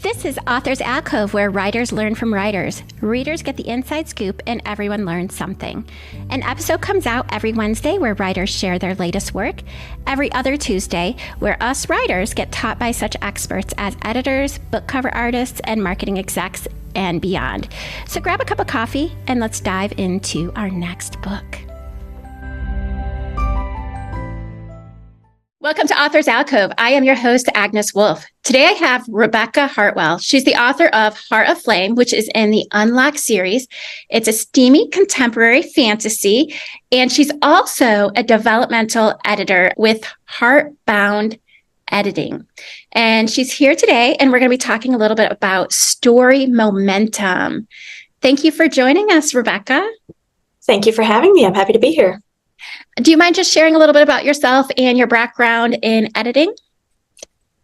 This is Author's Alcove, where writers learn from writers. Readers get the inside scoop, and everyone learns something. An episode comes out every Wednesday where writers share their latest work. Every other Tuesday, where us writers get taught by such experts as editors, book cover artists, and marketing execs, and beyond. So grab a cup of coffee, and let's dive into our next book. Welcome to Author's Alcove. I am your host, Agnes Wolf. Today I have Rebecca Hartwell. She's the author of Heart of Flame, which is in the Unlock series. It's a steamy contemporary fantasy, and she's also a developmental editor with Heartbound Editing. And she's here today, and we're going to be talking a little bit about story momentum. Thank you for joining us, Rebecca. Thank you for having me. I'm happy to be here. Do you mind just sharing a little bit about yourself and your background in editing?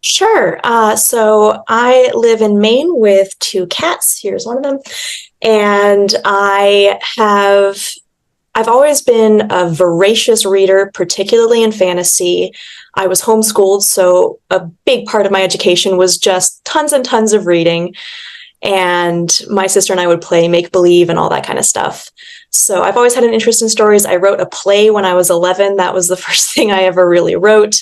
Sure. So I live in Maine with 2 cats. Here's one of them. And I've always been a voracious reader, particularly in fantasy. I was homeschooled, so a big part of my education was just tons and tons of reading. And my sister and I would play make-believe and all that kind of stuff. So I've always had an interest in stories. I wrote a play when I was 11. That was the first thing I ever really wrote.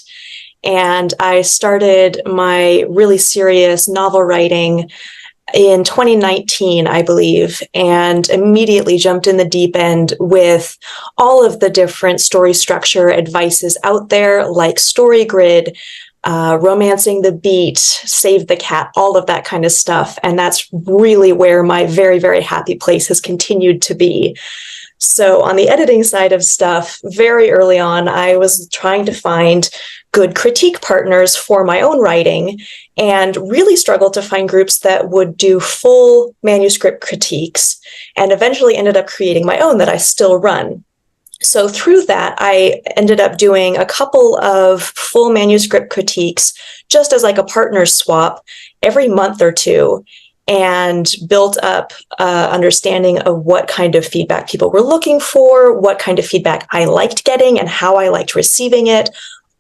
And I started my really serious novel writing in 2019, I believe, and immediately jumped in the deep end with all of the different story structure advices out there, like StoryGrid, Romancing the Beat, Save the Cat, all of that kind of stuff. And that's really where my very, very happy place has continued to be. So on the editing side of stuff, very early on, I was trying to find good critique partners for my own writing and really struggled to find groups that would do full manuscript critiques, and eventually ended up creating my own that I still run. So through that, I ended up doing a couple of full manuscript critiques just as like a partner swap every month or two, and built up understanding of what kind of feedback people were looking for, what kind of feedback I liked getting and how I liked receiving it,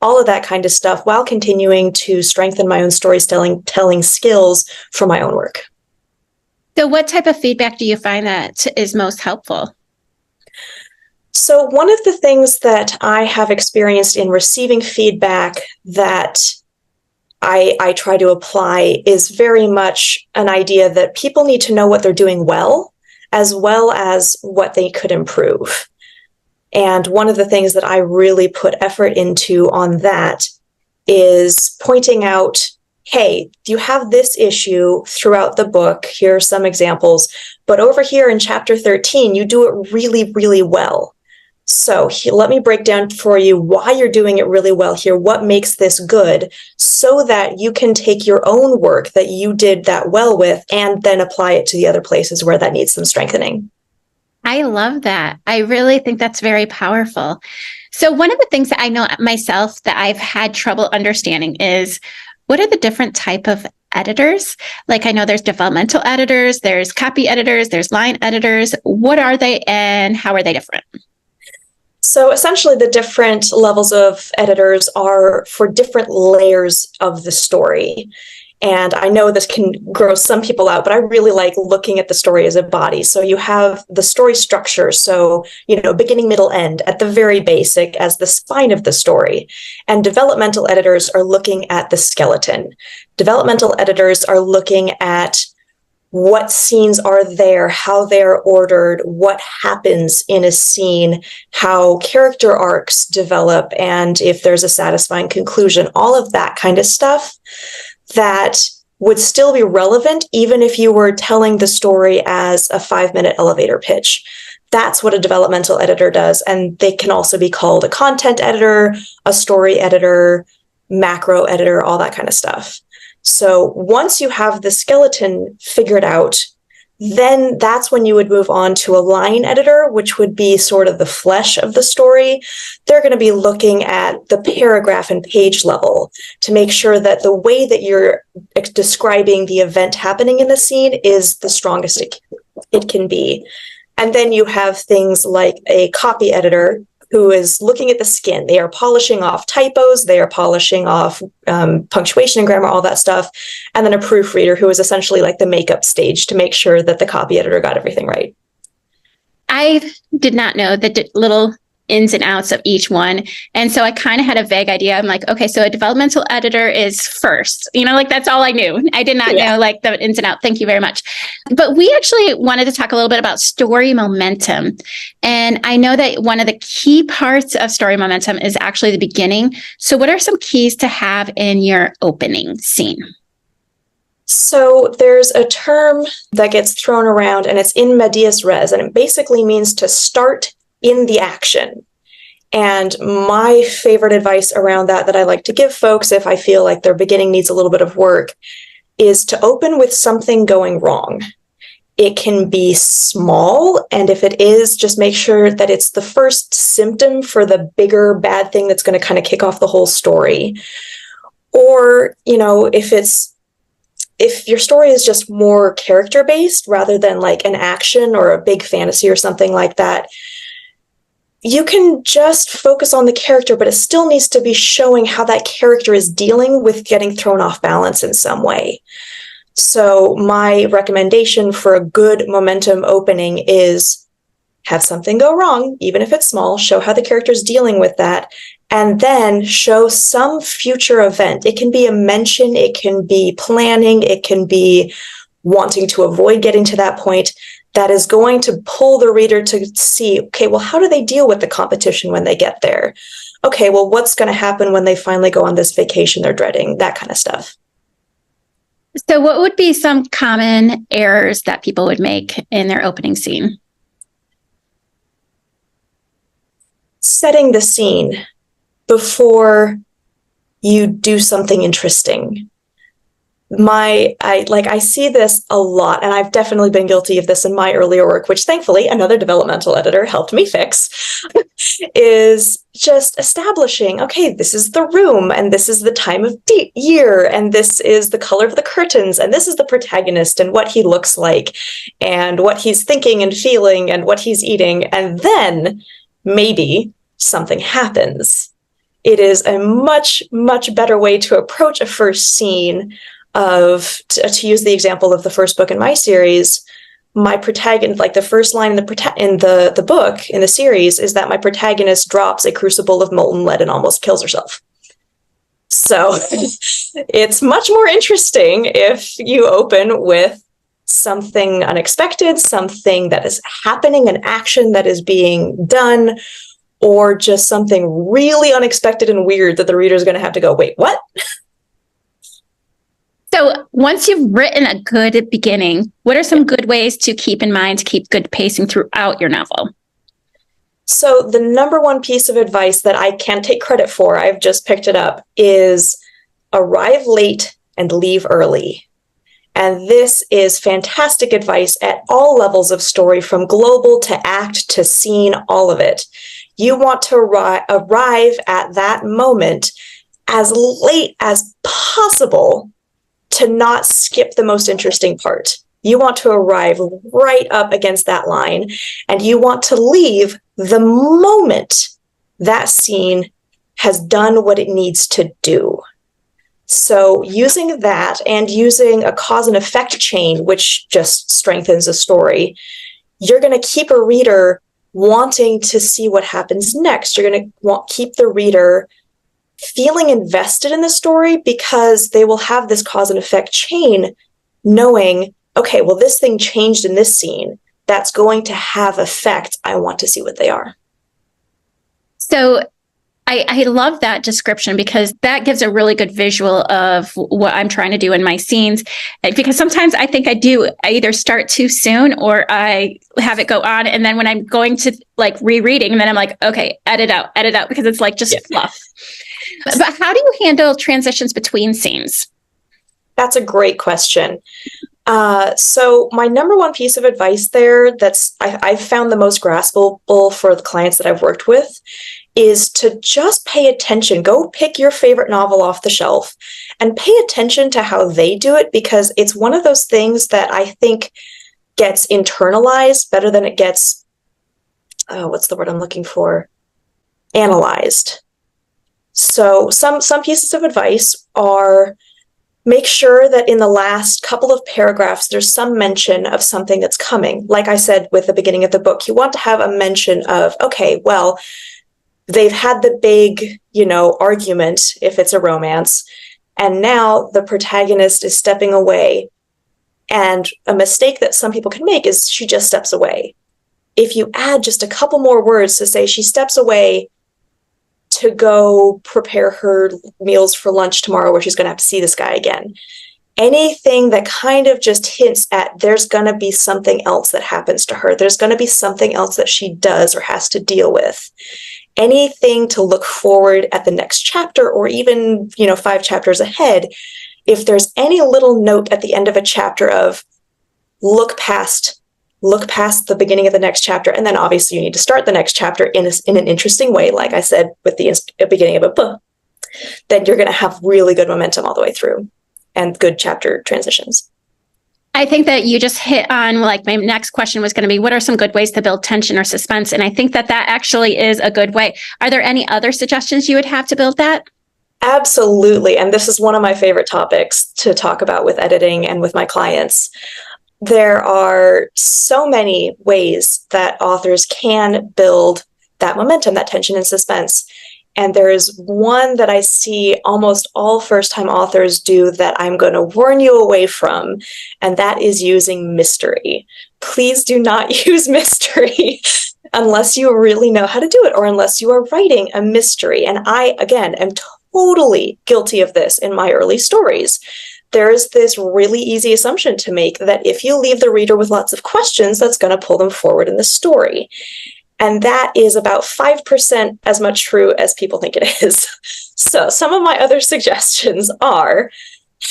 all of that kind of stuff, while continuing to strengthen my own storytelling skills for my own work. So what type of feedback do you find that is most helpful? So one of the things that I have experienced in receiving feedback that I try to apply is very much an idea that people need to know what they're doing well as what they could improve. And one of the things that I really put effort into on that is pointing out, hey, you have this issue throughout the book. Here are some examples. But over here in chapter 13, you do it really, really well. So let me break down for you why you're doing it really well here, what makes this good, so that you can take your own work that you did that well with and then apply it to the other places where that needs some strengthening. I love that. I really think that's very powerful. So one of the things that I know myself that I've had trouble understanding is, what are the different type of editors? Like, I know there's developmental editors, there's copy editors, there's line editors. What are they and how are they different? So essentially, the different levels of editors are for different layers of the story. And I know this can gross some people out, but I really like looking at the story as a body. So you have the story structure. So, beginning, middle, end at the very basic as the spine of the story. And developmental editors are looking at the skeleton. Developmental editors are looking at what scenes are there, how they're ordered, what happens in a scene, how character arcs develop, and if there's a satisfying conclusion, all of that kind of stuff that would still be relevant even if you were telling the story as a 5-minute elevator pitch. That's what a developmental editor does. And they can also be called a content editor, a story editor, macro editor, all that kind of stuff. So once you have the skeleton figured out, then that's when you would move on to a line editor, which would be sort of the flesh of the story. They're going to be looking at the paragraph and page level to make sure that the way that you're describing the event happening in the scene is the strongest it can be. And then you have things like a copy editor, who is looking at the skin. They are polishing off typos, they are polishing off punctuation and grammar, all that stuff. And then a proofreader who is essentially like the makeup stage to make sure that the copy editor got everything right. I did not know the little ins and outs of each one. And so I kind of had a vague idea. I'm like, okay, so a developmental editor is first, like that's all I knew. I did not know like the ins and outs. Thank you very much. But we actually wanted to talk a little bit about story momentum. And I know that one of the key parts of story momentum is actually the beginning. So what are some keys to have in your opening scene? So there's a term that gets thrown around and it's in medias res, and it basically means to start in the action. And my favorite advice around that I like to give folks if I feel like their beginning needs a little bit of work is to open with something going wrong. It can be small, and if it is, just make sure that it's the first symptom for the bigger bad thing that's going to kind of kick off the whole story. Or, if your story is just more character-based rather than like an action or a big fantasy or something like that, you can just focus on the character, but it still needs to be showing how that character is dealing with getting thrown off balance in some way. So my recommendation for a good momentum opening is have something go wrong, even if it's small, show how the character is dealing with that, and then show some future event. It can be a mention, it can be planning, it can be wanting to avoid getting to that point that is going to pull the reader to see, okay, well, how do they deal with the competition when they get there? Okay, well, what's going to happen when they finally go on this vacation they're dreading? That kind of stuff. So what would be some common errors that people would make in their opening scene? Setting the scene before you do something interesting. I see this a lot, and I've definitely been guilty of this in my earlier work, which thankfully another developmental editor helped me fix, is just establishing, okay, this is the room, and this is the time of year, and this is the color of the curtains, and this is the protagonist, and what he looks like, and what he's thinking and feeling, and what he's eating, and then maybe something happens. It is a much, much better way to approach a first scene to use the example of the first book in my series, my protagonist, like the first line in the book in the series is that my protagonist drops a crucible of molten lead and almost kills herself. So it's much more interesting if you open with something unexpected, something that is happening, an action that is being done, or just something really unexpected and weird that the reader is going to have to go, wait, what? So once you've written a good beginning, what are some good ways to keep in mind to keep good pacing throughout your novel? So the number one piece of advice that I can't take credit for, I've just picked it up, is arrive late and leave early. And this is fantastic advice at all levels of story, from global to act to scene, all of it. You want to arrive at that moment as late as possible to not skip the most interesting part. You want to arrive right up against that line, and you want to leave the moment that scene has done what it needs to do. So using that and using a cause and effect chain, which just strengthens a story, you're going to keep a reader wanting to see what happens next. You're going to keep the reader feeling invested in the story because they will have this cause and effect chain knowing, okay, well, this thing changed in this scene. That's going to have effect. I want to see what they are. So I love that description because that gives a really good visual of what I'm trying to do in my scenes. Because sometimes I think I either start too soon or I have it go on. And then when I'm going to like rereading, and then I'm like, okay, edit out, because it's like just fluff. But how do you handle transitions between scenes? That's a great question. So my number one piece of advice there I've found the most graspable for the clients that I've worked with is to just pay attention. Go pick your favorite novel off the shelf and pay attention to how they do it, because it's one of those things that I think gets internalized better than it gets, what's the word I'm looking for? analyzed. So some pieces of advice are: make sure that in the last couple of paragraphs, there's some mention of something that's coming. Like I said with the beginning of the book, you want to have a mention of, okay, well, they've had the big, argument, if it's a romance, and now the protagonist is stepping away. And a mistake that some people can make is she just steps away. If you add just a couple more words to say she steps away to go prepare her meals for lunch tomorrow where she's going to have to see this guy again, anything that kind of just hints at there's going to be something else that happens to her, there's going to be something else that she does or has to deal with, anything to look forward at the next chapter or even 5 chapters ahead. If there's any little note at the end of a chapter of look past the beginning of the next chapter, and then obviously you need to start the next chapter in an interesting way, like I said with the beginning of a book, then you're going to have really good momentum all the way through and good chapter transitions. I think that you just hit on, like, my next question was going to be, what are some good ways to build tension or suspense? And I think that actually is a good way. Are there any other suggestions you would have to build that? Absolutely. And this is one of my favorite topics to talk about with editing and with my clients. There are so many ways that authors can build that momentum, that tension and suspense. And there is one that I see almost all first-time authors do that I'm going to warn you away from, and that is using mystery. Please do not use mystery unless you really know how to do it, or unless you are writing a mystery. And I, again, am totally guilty of this in my early stories. There is this really easy assumption to make that if you leave the reader with lots of questions, that's going to pull them forward in the story. And that is about 5% as much true as people think it is. So some of my other suggestions are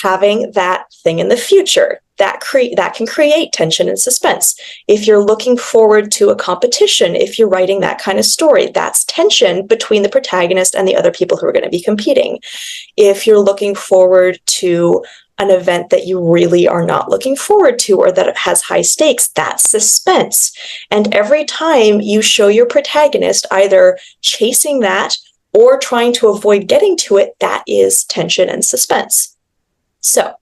having that thing in the future that can create tension and suspense. If you're looking forward to a competition, if you're writing that kind of story, that's tension between the protagonist and the other people who are going to be competing. If you're looking forward to an event that you really are not looking forward to, or that has high stakes, that's suspense. And every time you show your protagonist either chasing that or trying to avoid getting to it, that is tension and suspense. So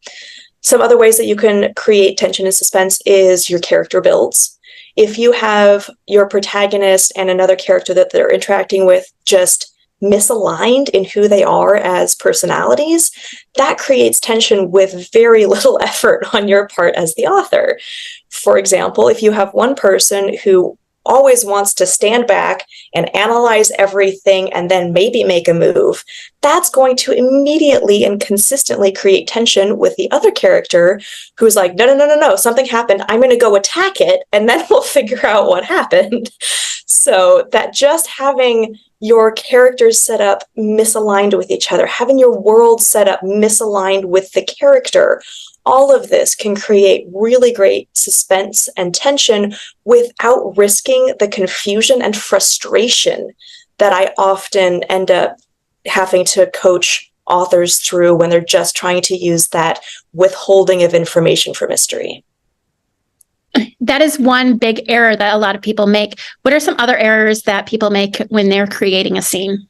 some other ways that you can create tension and suspense is your character builds. If you have your protagonist and another character that they're interacting with just misaligned in who they are as personalities, that creates tension with very little effort on your part as the author. For example, if you have one person who always wants to stand back and analyze everything and then maybe make a move, that's going to immediately and consistently create tension with the other character who's like, no, something happened, I'm going to go attack it, and then we'll figure out what happened. So that just having your characters set up misaligned with each other, having your world set up misaligned with the character, all of this can create really great suspense and tension without risking the confusion and frustration that I often end up having to coach authors through when they're just trying to use that withholding of information for mystery. That is one big error that a lot of people make. What are some other errors that people make when they're creating a scene?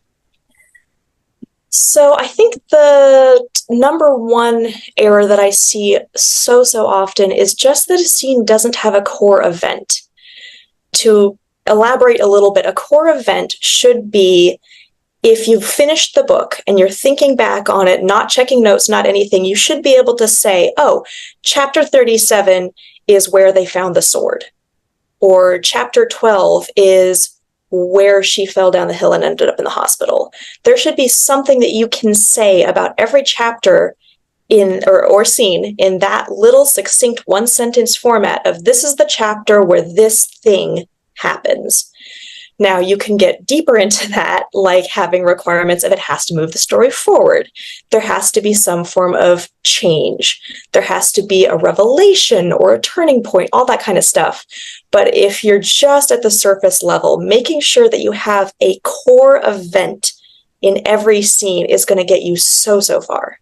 So I think the number one error that I see so often is just that a scene doesn't have a core event. To elaborate a little bit, a core event should be, if you've finished the book and you're thinking back on it, not checking notes, not anything, you should be able to say, oh, chapter 37 is where they found the sword. Or chapter 12 is where she fell down the hill and ended up in the hospital. There should be something that you can say about every chapter in or scene in that little succinct one sentence format of, this is the chapter where this thing happens. Now you can get deeper into that, like having requirements of it has to move the story forward. There has to be some form of change. There has to be a revelation or a turning point, all that kind of stuff. But if you're just at the surface level, making sure that you have a core event in every scene is going to get you so far.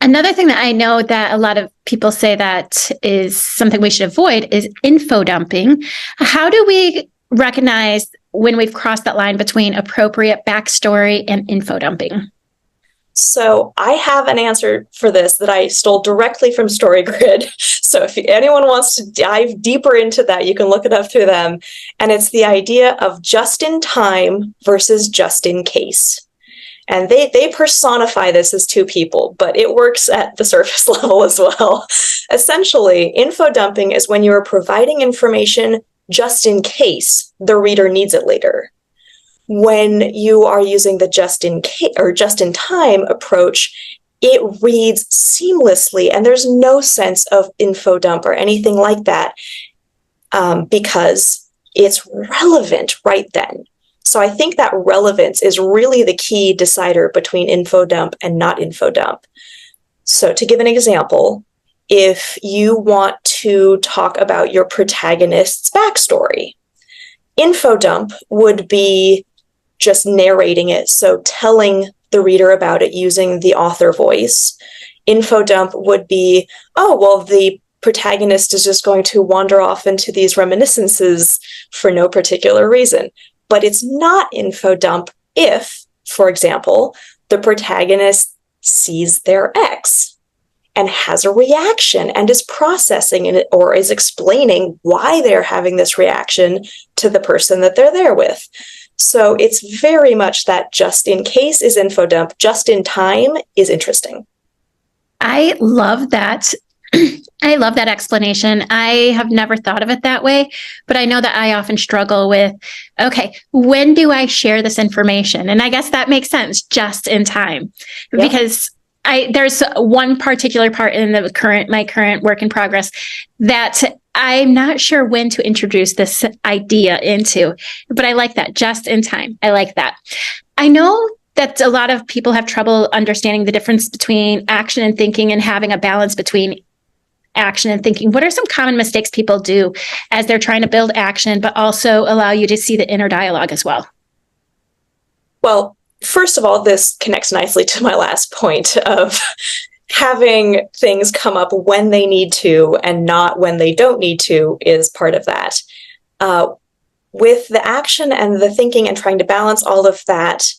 Another thing that I know that a lot of people say that is something we should avoid is info dumping. How do we recognize when we've crossed that line between appropriate backstory and info dumping? So I have an answer for this that I stole directly from StoryGrid. So if anyone wants to dive deeper into that, you can look it up through them. And it's the idea of just in time versus just in case. And they personify this as two people, but it works at the surface level as well. Essentially, info dumping is when you are providing information just in case the reader needs it later. When you are using the just in case or just in time approach, it reads seamlessly and there's no sense of info dump or anything like that because it's relevant right then. So I think that relevance is really the key decider between info dump and not info dump. So to give an example, if you want to talk about your protagonist's backstory, info dump would be just narrating it, so telling the reader about it using the author voice. Info dump would be, oh, well, the protagonist is just going to wander off into these reminiscences for no particular reason. But it's not info dump if, for example, the protagonist sees their ex and has a reaction and is processing it or is explaining why they're having this reaction to the person that they're there with. So it's very much that just in case is info dump, just in time is interesting. I love that. I love that explanation. I have never thought of it that way, but I know that I often struggle with, okay, when do I share this information? And I guess that makes sense, just in time, because there's one particular part in my current work in progress that I'm not sure when to introduce this idea into, but I like that, just in time. I like that. I know that a lot of people have trouble understanding the difference between action and thinking and having a balance between action and thinking. What are some common mistakes people do as they're trying to build action, but also allow you to see the inner dialogue as well? Well, first of all, this connects nicely to my last point of having things come up when they need to and not when they don't need to is part of that. With the action and the thinking and trying to balance all of that,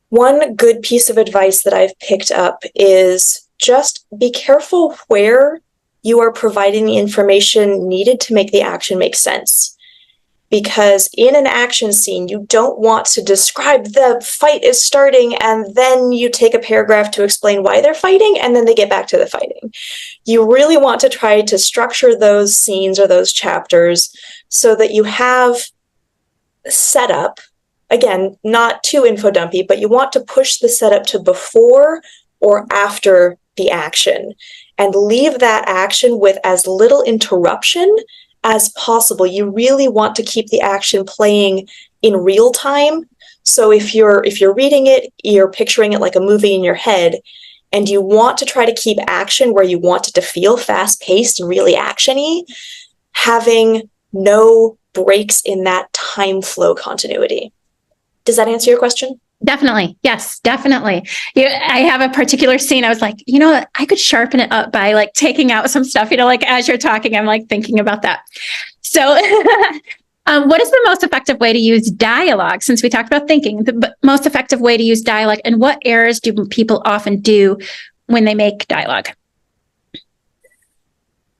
one good piece of advice that I've picked up is just be careful where you are providing the information needed to make the action make sense. Because in an action scene, you don't want to describe the fight is starting and then you take a paragraph to explain why they're fighting and then they get back to the fighting. You really want to try to structure those scenes or those chapters so that you have setup. Again, not too info dumpy, but you want to push the setup to before or after the action and leave that action with as little interruption as possible. You really want to keep the action playing in real time. So if you're reading it, you're picturing it like a movie in your head, and you want to try to keep action where you want it to feel fast-paced and really actiony, having no breaks in that time flow continuity. Does that answer your question? Definitely. Yes, definitely. I have a particular scene. I was like, I could sharpen it up by like taking out some stuff, like as you're talking, I'm like thinking about that. So what is the most effective way to use dialogue? Since we talked about thinking, the most effective way to use dialogue, and what errors do people often do when they make dialogue?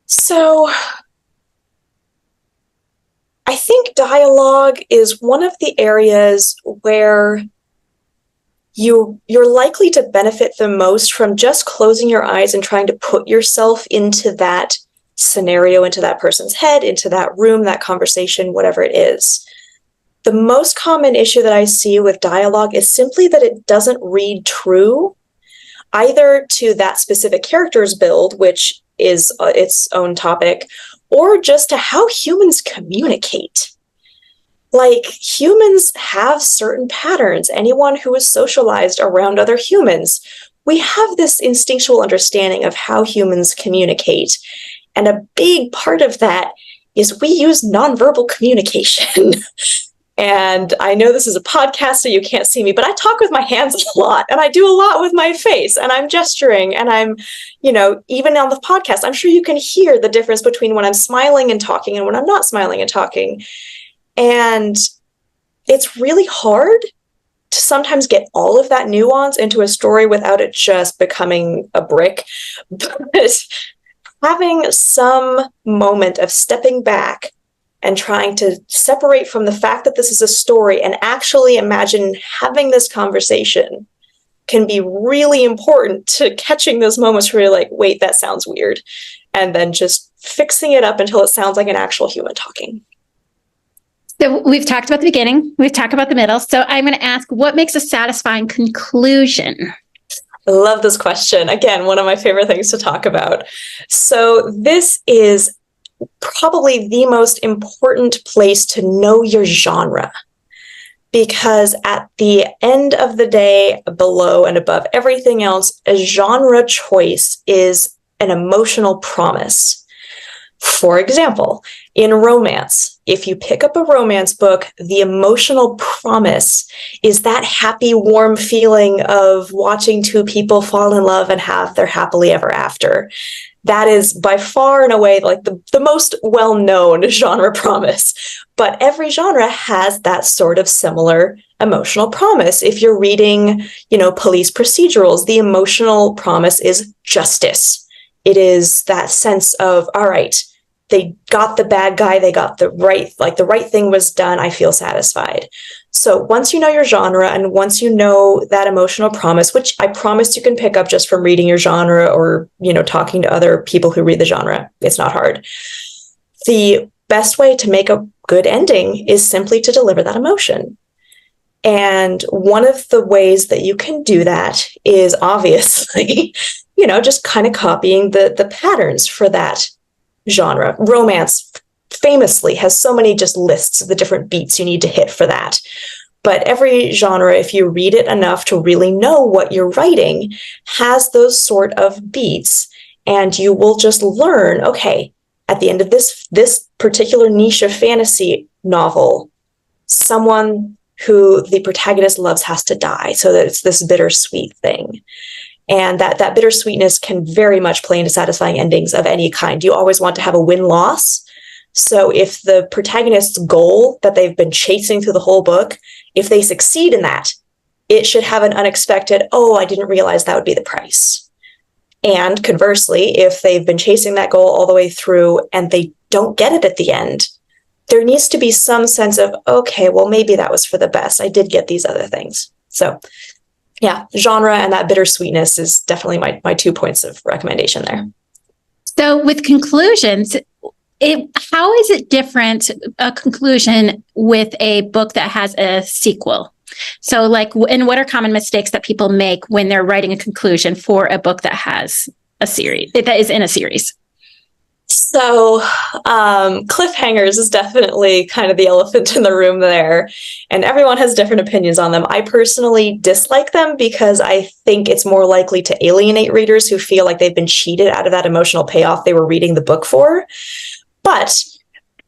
So I think dialogue is one of the areas where you're likely to benefit the most from just closing your eyes and trying to put yourself into that scenario, into that person's head, into that room, that conversation, whatever it is. The most common issue that I see with dialogue is simply that it doesn't read true, either to that specific character's build, which is its own topic, or just to how humans communicate. Like, humans have certain patterns. Anyone who is socialized around other humans, we have this instinctual understanding of how humans communicate. And a big part of that is we use nonverbal communication. And I know this is a podcast, so you can't see me, but I talk with my hands a lot, and I do a lot with my face, and I'm gesturing, and I'm, even on the podcast, I'm sure you can hear the difference between when I'm smiling and talking and when I'm not smiling and talking. And it's really hard to sometimes get all of that nuance into a story without it just becoming a brick. But having some moment of stepping back and trying to separate from the fact that this is a story and actually imagine having this conversation can be really important to catching those moments where you're like, wait, that sounds weird. And then just fixing it up until it sounds like an actual human talking. So we've talked about the beginning, we've talked about the middle. So I'm going to ask, what makes a satisfying conclusion? I love this question. Again, one of my favorite things to talk about. So this is probably the most important place to know your genre, because at the end of the day, below and above everything else, a genre choice is an emotional promise. For example, in romance, if you pick up a romance book, the emotional promise is that happy, warm feeling of watching two people fall in love and have their happily ever after. That is by far and away like the most well-known genre promise. But every genre has that sort of similar emotional promise. If you're reading, police procedurals, the emotional promise is justice. It is that sense of, all right, they got the bad guy, they got the right thing was done, I feel satisfied. So once you know your genre and once you know that emotional promise, which I promise you can pick up just from reading your genre or, talking to other people who read the genre, it's not hard. The best way to make a good ending is simply to deliver that emotion. And one of the ways that you can do that is obviously, just kind of copying the patterns for that genre. Romance famously has so many just lists of the different beats you need to hit for that. But every genre, if you read it enough to really know what you're writing, has those sort of beats. And you will just learn, okay, at the end of this particular niche of fantasy novel, someone who the protagonist loves has to die, so that it's this bittersweet thing. And that bittersweetness can very much play into satisfying endings of any kind. You always want to have a win-loss. So if the protagonist's goal that they've been chasing through the whole book, if they succeed in that, it should have an unexpected, oh, I didn't realize that would be the price. And conversely, if they've been chasing that goal all the way through and they don't get it at the end, there needs to be some sense of, okay, well, maybe that was for the best. I did get these other things. So yeah, genre and that bittersweetness is definitely my 2 points of recommendation there. So with conclusions, how is it different, a conclusion with a book that has a sequel? So and what are common mistakes that people make when they're writing a conclusion for a book that has a series, that is in a series? So cliffhangers is definitely kind of the elephant in the room there, and everyone has different opinions on them. I personally dislike them because I think it's more likely to alienate readers who feel like they've been cheated out of that emotional payoff they were reading the book for. But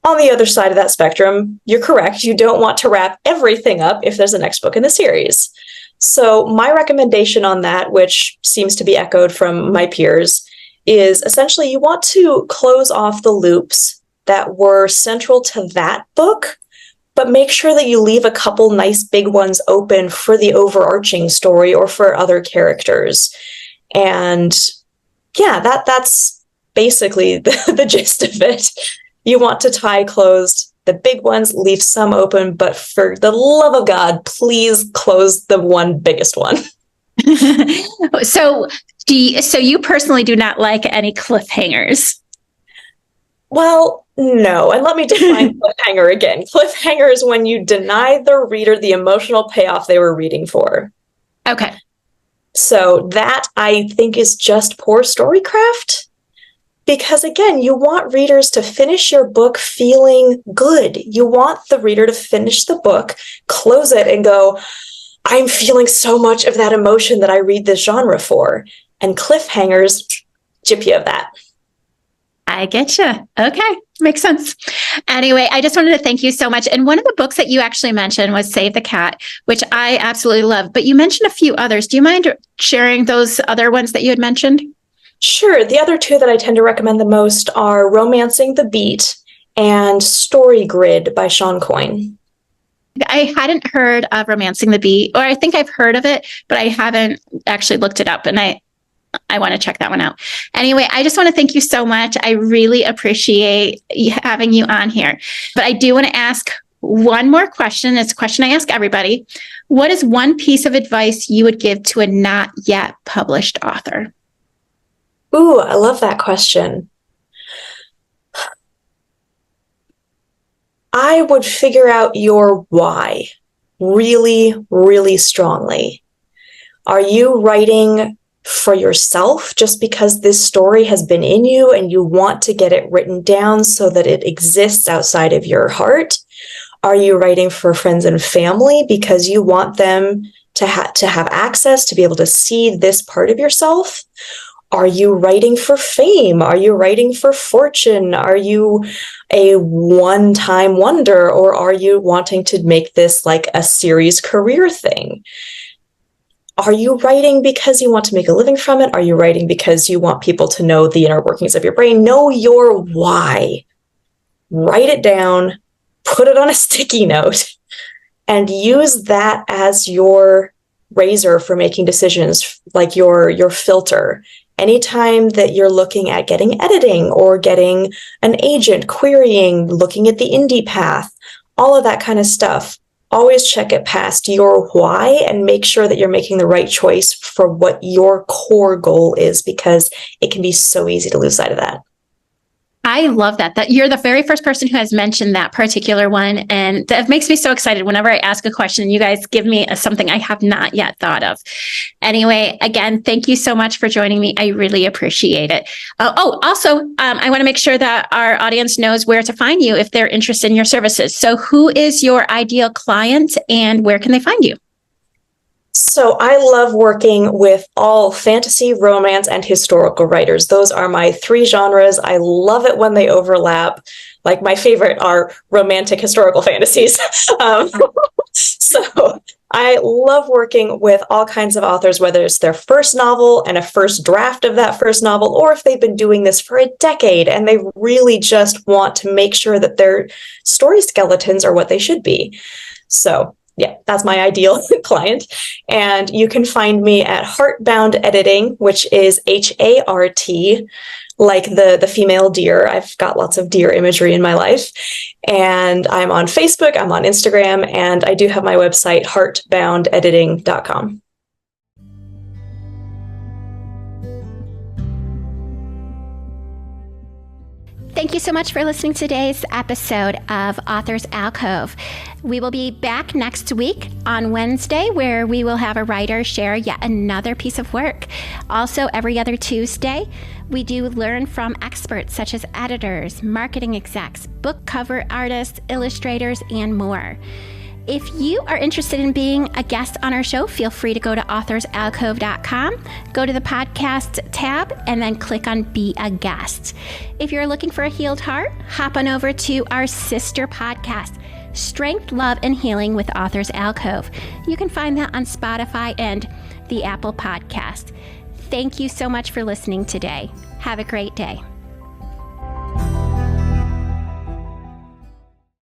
on the other side of that spectrum, you're correct. You don't want to wrap everything up if there's a next book in the series. So my recommendation on that, which seems to be echoed from my peers, is essentially you want to close off the loops that were central to that book, but make sure that you leave a couple nice big ones open for the overarching story or for other characters. And yeah, that's basically the gist of it. You want to tie closed the big ones, leave some open, but for the love of God, please close the one biggest one. So you personally do not like any cliffhangers? Well, no. And let me define cliffhanger again. Cliffhanger is when you deny the reader the emotional payoff they were reading for. Okay. So that, I think, is just poor storycraft. Because again, you want readers to finish your book feeling good. You want the reader to finish the book, close it, and go, I'm feeling so much of that emotion that I read this genre for. And cliffhangers chip you of that. I get you. Okay. Makes sense. Anyway, I just wanted to thank you so much. And one of the books that you actually mentioned was Save the Cat, which I absolutely love. But you mentioned a few others. Do you mind sharing those other ones that you had mentioned? Sure. The other two that I tend to recommend the most are Romancing the Beat and Story Grid by Sean Coyne. I hadn't heard of Romancing the Bee, or I think I've heard of it, but I haven't actually looked it up, and I want to check that one out. Anyway, I just want to thank you so much. I really appreciate having you on here. But I do want to ask one more question. It's a question I ask everybody. What is one piece of advice you would give to a not yet published author? Ooh, I love that question. I would figure out your why really, really strongly. Are you writing for yourself just because this story has been in you and you want to get it written down so that it exists outside of your heart? Are you writing for friends and family because you want them to have access to be able to see this part of yourself? Are you writing for fame? Are you writing for fortune? Are you a one-time wonder, or are you wanting to make this like a series career thing? Are you writing because you want to make a living from it? Are you writing because you want people to know the inner workings of your brain? Know your why. Write it down, put it on a sticky note, and use that as your razor for making decisions, like your filter. Anytime that you're looking at getting editing or getting an agent, querying, looking at the indie path, all of that kind of stuff, always check it past your why and make sure that you're making the right choice for what your core goal is, because it can be so easy to lose sight of that. I love that you're the very first person who has mentioned that particular one. And that makes me so excited whenever I ask a question, you guys give me something I have not yet thought of. Anyway, again, thank you so much for joining me. I really appreciate it. Also, I want to make sure that our audience knows where to find you if they're interested in your services. So who is your ideal client and where can they find you? So I love working with all fantasy, romance, and historical writers. Those are my three genres. I love it when they overlap. Like my favorite are romantic historical fantasies. So I love working with all kinds of authors, whether it's their first novel and a first draft of that first novel, or if they've been doing this for a decade and they really just want to make sure that their story skeletons are what they should be. So yeah, that's my ideal client. And you can find me at Heartbound Editing, which is HART, like the female deer. I've got lots of deer imagery in my life. And I'm on Facebook, I'm on Instagram, and I do have my website, heartboundediting.com. Thank you so much for listening to today's episode of Author's Alcove. We will be back next week on Wednesday, where we will have a writer share yet another piece of work. Also, every other Tuesday, we do learn from experts such as editors, marketing execs, book cover artists, illustrators, and more. If you are interested in being a guest on our show, feel free to go to authorsalcove.com, go to the podcast tab, and then click on Be a Guest. If you're looking for a healed heart, hop on over to our sister podcast, Strength, Love, and Healing with Authors Alcove. You can find that on Spotify and the Apple Podcast. Thank you so much for listening today. Have a great day.